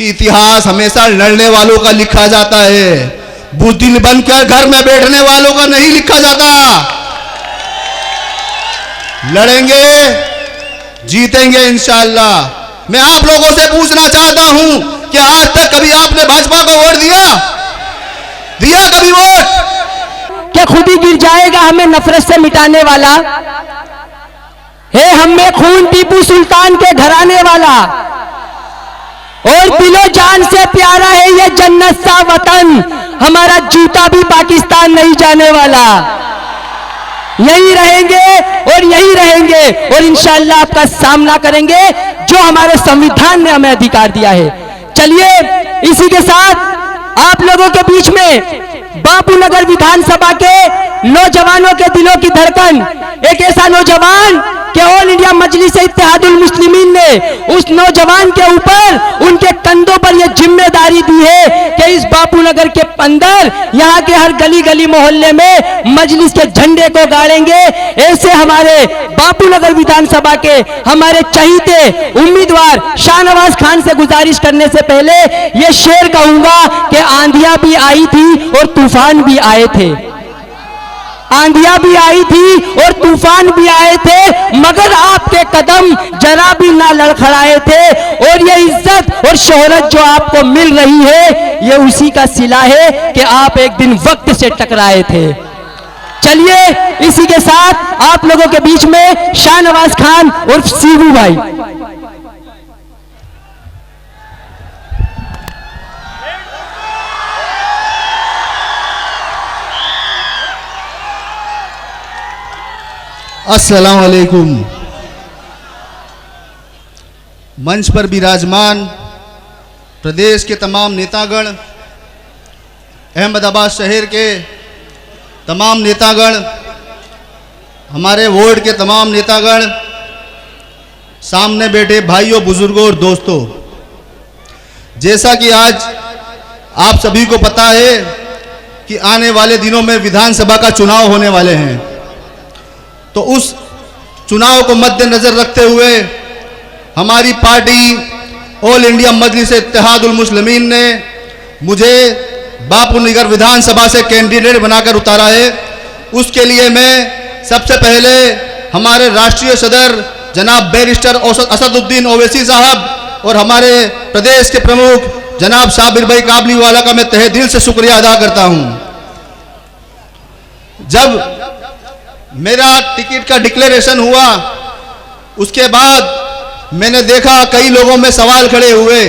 कि इतिहास हमेशा लड़ने वालों का लिखा जाता है, बुज़दिल बनकर घर में बैठने वालों का नहीं लिखा जाता। लड़ेंगे, जीतेंगे इंशाअल्लाह। मैं आप लोगों से पूछना चाहता हूं कि आज तक कभी आपने भाजपा को वोट दिया? दिया कभी वोट? क्या खुद ही गिर जाएगा हमें नफरत से मिटाने वाला है, हमें खून टीपू सुल्तान के घराने वाला, और दिलो जान से प्यारा है ये जन्नत सा वतन, हमारा जूता भी पाकिस्तान नहीं जाने वाला। यही रहेंगे और यही रहेंगे और इंशाअल्लाह आपका सामना करेंगे जो हमारे संविधान ने हमें अधिकार दिया है। चलिए इसी के साथ आप लोगों के बीच में बापू नगर विधानसभा के नौजवानों के दिलों की धड़कन, एक ऐसा नौजवान कि ऑल इंडिया मजलिस इत्तेहादुल मुस्लिमीन ने उस नौजवान के ऊपर, उनके कंधों पर यह जिम्मेदारी दी है कि इस बापू नगर के अंदर, यहाँ के हर गली गली मोहल्ले में मजलिस के झंडे को गाड़ेंगे। ऐसे हमारे बापू नगर विधानसभा के हमारे चहीते उम्मीदवार शाहनवाज खान से गुजारिश करने से पहले ये शेर कहूंगा कि आंधियां भी आई थी और तूफान भी आए थे, आंधियां भी आई थी और तूफान भी आए थे, मगर आपके कदम जरा भी ना लड़खड़ाए थे। और ये इज्जत और शोहरत जो आपको मिल रही है, ये उसी का सिला है कि आप एक दिन वक्त से टकराए थे। चलिए इसी के साथ आप लोगों के बीच में शाहनवाज खान और सीबू भाई। अस्सलाम वालेकुम। मंच पर विराजमान प्रदेश के तमाम नेतागण, अहमदाबाद शहर के तमाम नेतागण, हमारे वार्ड के तमाम नेतागण, सामने बैठे भाइयों, बुजुर्गों और दोस्तों, जैसा कि आज आप सभी को पता है कि आने वाले दिनों में विधानसभा का चुनाव होने वाले हैं, तो उस चुनाव को मद्देनजर रखते हुए हमारी पार्टी ऑल इंडिया मजलिस इत्तेहादुल मुस्लिमीन ने मुझे बापू नगर विधानसभा से कैंडिडेट बनाकर उतारा है। उसके लिए मैं सबसे पहले हमारे राष्ट्रीय सदर जनाब बैरिस्टर असदुद्दीन ओवैसी साहब और हमारे प्रदेश के प्रमुख जनाब साबिर भाई काबलीवाला का मैं तहे दिल से शुक्रिया अदा करता हूं। जब मेरा टिकट का डिक्लेरेशन हुआ, उसके बाद मैंने देखा कई लोगों में सवाल खड़े हुए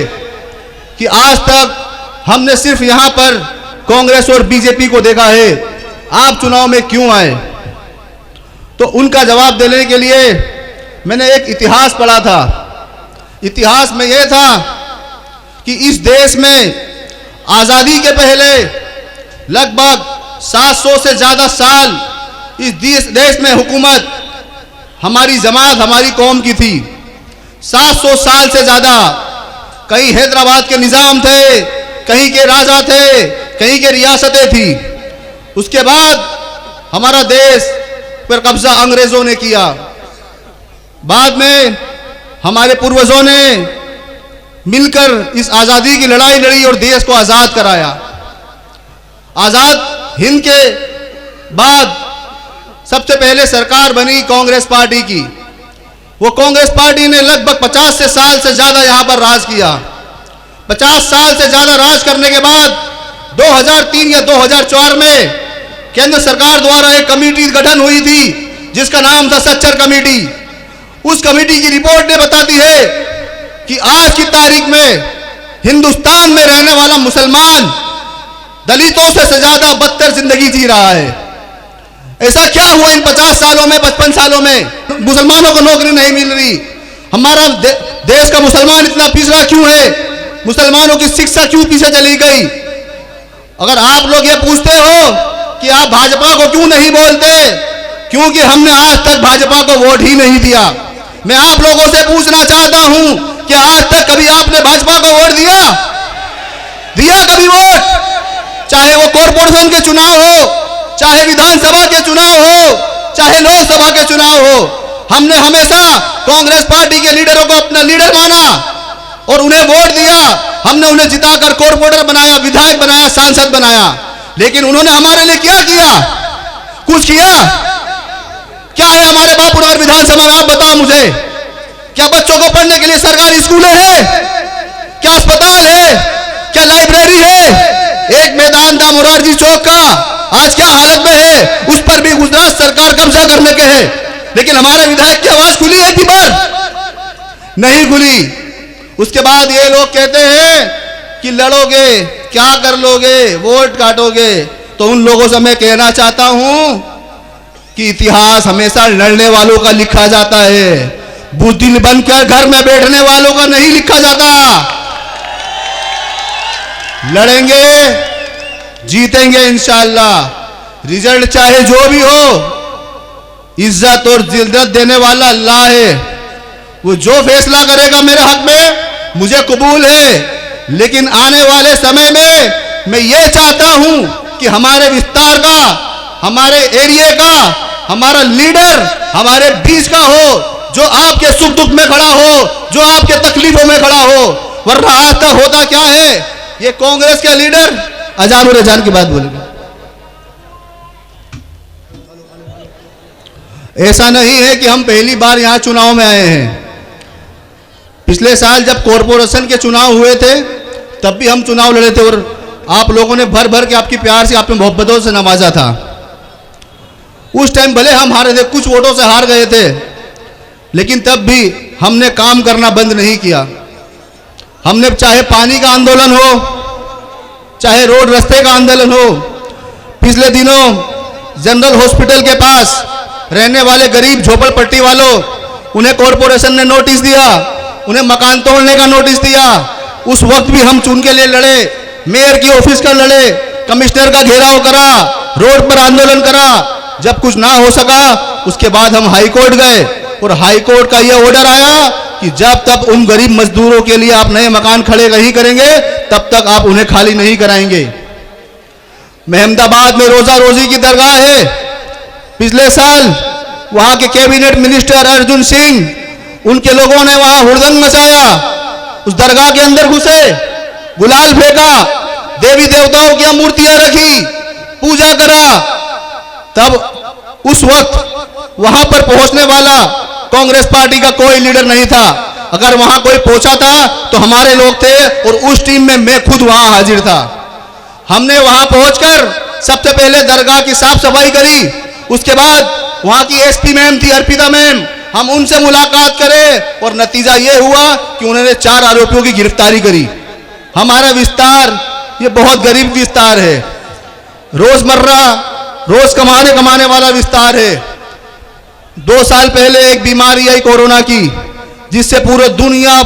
कि आज तक हमने सिर्फ यहां पर कांग्रेस और बीजेपी को देखा है, आप चुनाव में क्यों आए? तो उनका जवाब देने के लिए मैंने एक इतिहास पढ़ा था। इतिहास में यह था कि इस देश में आज़ादी के पहले लगभग 700 से ज़्यादा साल इस देश में हुकूमत हमारी जमात, हमारी कौम की थी। 700 साल से ज़्यादा। कहीं हैदराबाद के निज़ाम थे, कहीं के राजा थे, कहीं के रियासतें थी। उसके बाद हमारा देश पर कब्जा अंग्रेज़ों ने किया। बाद में हमारे पूर्वजों ने मिलकर इस आज़ादी की लड़ाई लड़ी और देश को आज़ाद कराया। आज़ाद हिंद के बाद सबसे पहले सरकार बनी कांग्रेस पार्टी की। वो कांग्रेस पार्टी ने लगभग 50 साल से ज़्यादा यहाँ पर राज किया। 50 साल से ज़्यादा राज करने के बाद 2003 या 2004 में केंद्र सरकार द्वारा एक कमेटी गठन हुई थी जिसका नाम था सच्चर कमेटी। उस कमेटी की रिपोर्ट ने बताती है कि आज की तारीख में हिंदुस्तान में रहने वाला मुसलमान दलितों से ज़्यादा बदतर जिंदगी जी रहा है। ऐसा क्या हुआ इन 50 सालों में, 55 सालों में मुसलमानों को नौकरी नहीं मिल रही? हमारा देश का मुसलमान इतना पिछड़ा क्यों है? मुसलमानों की शिक्षा क्यों पीछे चली गई? अगर आप लोग ये पूछते हो कि आप भाजपा को क्यों नहीं बोलते, क्योंकि हमने आज तक भाजपा को वोट ही नहीं दिया। मैं आप लोगों से पूछना चाहता हूं कि आज तक कभी आपने भाजपा को वोट दिया? दिया कभी वोट? चाहे वो कॉरपोरेशन के चुनाव हो, चाहे विधानसभा के चुनाव हो, चाहे लोकसभा के चुनाव हो, हमने हमेशा कांग्रेस पार्टी के लीडरों को अपना लीडर माना और उन्हें वोट दिया, हमने उन्हें जिताकर कॉर्पोरेटर बनाया, विधायक बनाया, सांसद बनाया, लेकिन उन्होंने हमारे लिए क्या किया? कुछ किया? क्या है हमारे बापूनगर विधानसभा में? आप बताओ मुझे। क्या बच्चों को पढ़ने के लिए सरकारी स्कूलें हैं? क्या अस्पताल है? क्या लाइब्रेरी है? एक मैदान था मोरारजी चौक का, आज क्या हालत में है? उस पर भी गुजरात सरकार कब्जा करने के है, लेकिन हमारे विधायक की आवाज खुली है इतनी बार? नहीं खुली। उसके बाद ये लोग कहते हैं कि लड़ोगे, क्या कर लोगे, वोट काटोगे। तो उन लोगों से मैं कहना चाहता हूं कि इतिहास हमेशा लड़ने वालों का लिखा जाता है, बुद्धिल बनकर घर में बैठने वालों का नहीं लिखा जाता। लड़ेंगे, जीतेंगे इंशाअल्लाह। रिजल्ट चाहे जो भी हो, इज्जत और जिल्लत देने वाला अल्लाह है। वो जो फैसला करेगा मेरे हक में मुझे कबूल है, लेकिन आने वाले समय में मैं ये चाहता हूं कि हमारे विस्तार का, हमारे एरिया का, हमारा लीडर हमारे बीच का हो, जो आपके सुख दुख में खड़ा हो, जो आपके तकलीफों में खड़ा हो। वरना आज तक होता क्या है, ये कांग्रेस के लीडर अजान और अजान की बात बोलेंगे। ऐसा नहीं है कि हम पहली बार यहां चुनाव में आए हैं। पिछले साल जब कॉरपोरेशन के चुनाव हुए थे तब भी हम चुनाव लड़े थे, और आप लोगों ने भर भर के आपकी प्यार से, आपकी मोहब्बतों से नवाजा था। उस टाइम भले हम हारे थे, कुछ वोटों से हार गए थे, लेकिन तब भी हमने काम करना बंद नहीं किया। हमने चाहे पानी का आंदोलन हो, चाहे रोड रास्ते का आंदोलन हो। पिछले दिनों जनरल हॉस्पिटल के पास रहने वाले गरीब झोपड़पट्टी वालों, उन्हें कॉरपोरेशन ने नोटिस दिया, उन्हें मकान तोड़ने का नोटिस दिया। उस वक्त भी हम चुन के लिए लड़े, मेयर की ऑफिस का लड़े, कमिश्नर का घेराव करा, रोड पर आंदोलन करा। जब कुछ ना हो सका, उसके बाद हम हाई कोर्ट गए, और हाई कोर्ट का यह ऑर्डर आया कि जब तक उन गरीब मजदूरों के लिए आप नए मकान खड़े नहीं करेंगे, तब तक आप उन्हें खाली नहीं कराएंगे। महमदाबाद में रोजा रोजी की दरगाह है। पिछले साल वहां के कैबिनेट मिनिस्टर अर्जुन सिंह, उनके लोगों ने वहां हुड़दंग मचाया, उस दरगाह के अंदर घुसे, गुलाल फेंका, देवी देवताओं की मूर्तियां रखी, पूजा करा। तब उस वक्त वहां पर पहुंचने वाला कांग्रेस पार्टी का कोई लीडर नहीं था। अगर वहां कोई पहुंचा था तो हमारे लोग थे, और उस टीम में मैं खुद वहां हाजिर था। हमने वहां पहुंचकर सबसे पहले दरगाह की साफ सफाई करी। उसके बाद वहां की एसपी मैम थी, अर्पिता मैम, हम उनसे मुलाकात करें, और नतीजा यह हुआ कि उन्होंने 4 आरोपियों की गिरफ्तारी करी। हमारा विस्तार ये बहुत गरीब विस्तार है, रोजमर्रा रोज कमाने वाला विस्तार है। 2 साल पहले एक बीमारी आई कोरोना की, जिससे पूरी दुनिया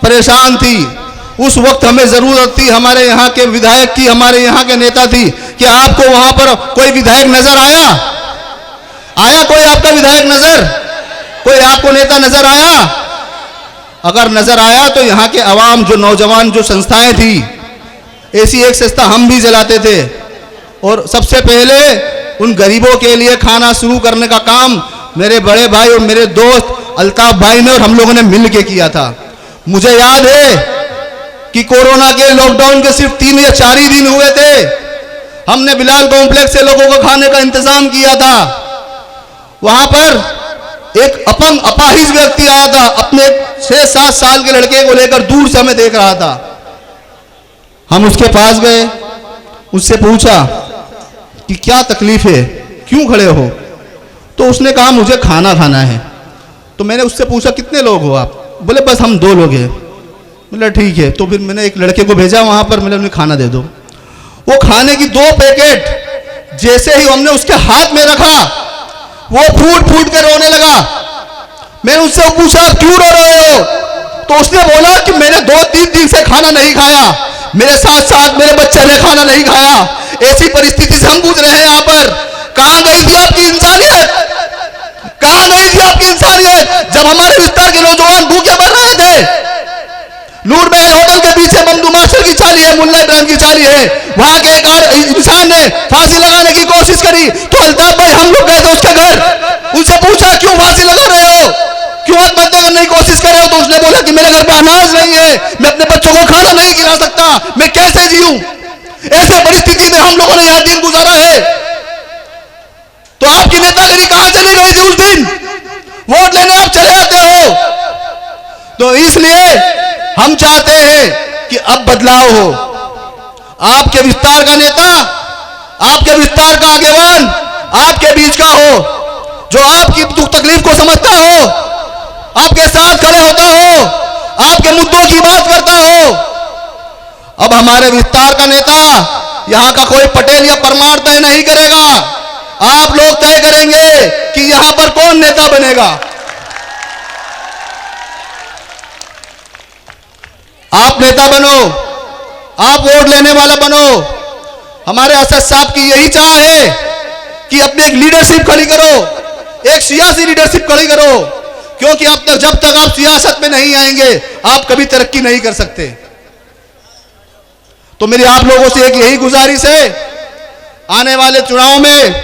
परेशान थी। उस वक्त हमें जरूरत थी हमारे यहाँ के विधायक की, हमारे यहाँ के नेता थी। कि आपको वहां पर कोई विधायक नजर आया? कोई आपका विधायक नजर, कोई आपको नेता नजर आया? अगर नजर आया तो यहाँ के अवाम, जो नौजवान, जो संस्थाएं थी, ऐसी एक संस्था हम भी चलाते थे, और सबसे पहले उन गरीबों के लिए खाना शुरू करने का काम मेरे बड़े भाई और मेरे दोस्त अल्ताफ भाई ने और हम लोगों ने मिल के किया था। मुझे याद है कि कोरोना के लॉकडाउन के सिर्फ 3 या 4 ही दिन हुए थे, हमने बिलाल कॉम्प्लेक्स से लोगों को खाने का इंतजाम किया था। वहां पर एक अपंग अपाहिज व्यक्ति आया था, अपने 6-7 साल के लड़के को लेकर दूर से हमें देख रहा था। हम उसके पास गए, उससे पूछा कि क्या तकलीफ है, क्यों खड़े हो? तो उसने कहा मुझे खाना खाना है। तो मैंने उससे पूछा कितने लोग हो आप? बोले बस हम 2 लोग हैं। बोला ठीक है। तो फिर मैंने एक लड़के को भेजा वहां पर, मैंने उन्हें खाना दे दो। वो खाने की 2 पैकेट जैसे ही हमने उसके हाथ में रखा, वो फूट फूट कर रोने लगा। मैंने उससे पूछा क्यों रो रहे हो? तो उसने बोला कि मैंने 2-3 दिन से खाना नहीं खाया, मेरे साथ साथ मेरे बच्चे ने खाना नहीं खाया। ऐसी परिस्थिति से हम गुजरे हैं यहाँ पर। कहां गई थी आपकी इंसानियत? कहां गई थी आपकी इंसानियत जब हमारे विस्तार के नौजवान भूखे मर रहे थे? नूर महल होटल के पीछे ममदू मास्टर की चाली है, मुल्ला इब्राहिम की चाली है, वहां के एक इंसान ने फांसी लगाने की कोशिश करी, तो अल्ताफ भाई हम लोग गए थे उसके घर, उनसे पूछा क्यों फांसी लगा रहे हो, क्यों आत्महत्या करने करने की कोशिश कर रहे हो तो उसने बोला कि मेरे घर पे अनाज नहीं है, मैं अपने बच्चों को खाना नहीं खिला सकता, मैं कैसे जीऊं। ऐसे परिस्थिति में हम लोगों ने यह दिन गुजारा है। तो आपकी नेतागिरी कहां चली गई थी उस दिन? वोट लेने आप चले आते हो। तो इसलिए हम चाहते हैं कि अब बदलाव हो। आपके विस्तार का नेता, आपके विस्तार का आगेवान आपके बीच का हो, जो आपकी दुख तकलीफ को समझता हो, आपके साथ खड़े होता हो, आपके मुद्दों की बात करता हो। अब हमारे विस्तार का नेता यहां का कोई पटेल या परमार तय नहीं करेगा, आप लोग तय करेंगे कि यहां पर कौन नेता बनेगा। आप नेता बनो, आप वोट लेने वाला बनो। हमारे असद साहब की यही चाह है कि अपनी एक लीडरशिप खड़ी करो, एक सियासी लीडरशिप खड़ी करो, क्योंकि अब तक जब तक आप सियासत में नहीं आएंगे आप कभी तरक्की नहीं कर सकते। तो मेरी आप लोगों से एक यही गुजारिश है, आने वाले चुनाव में,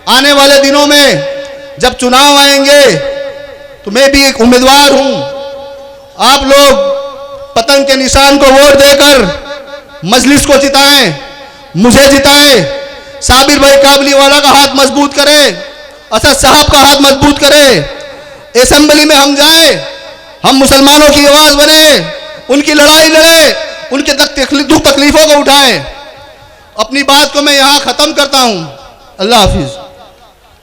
आने वाले दिनों में जब चुनाव आएंगे तो मैं भी एक उम्मीदवार हूं। आप लोग पतंग के निशान को वोट देकर मजलिस को जिताएं, मुझे जिताएं, साबिर भाई काबलीवाला का हाथ मजबूत करें, असद साहब का हाथ मजबूत करें। असेंबली में हम जाएं, हम मुसलमानों की आवाज बने, उनकी लड़ाई लड़े, उनके दुख तकलीफों को उठाएं। अपनी बात को मैं यहां खत्म करता हूं। अल्लाह हाफिज।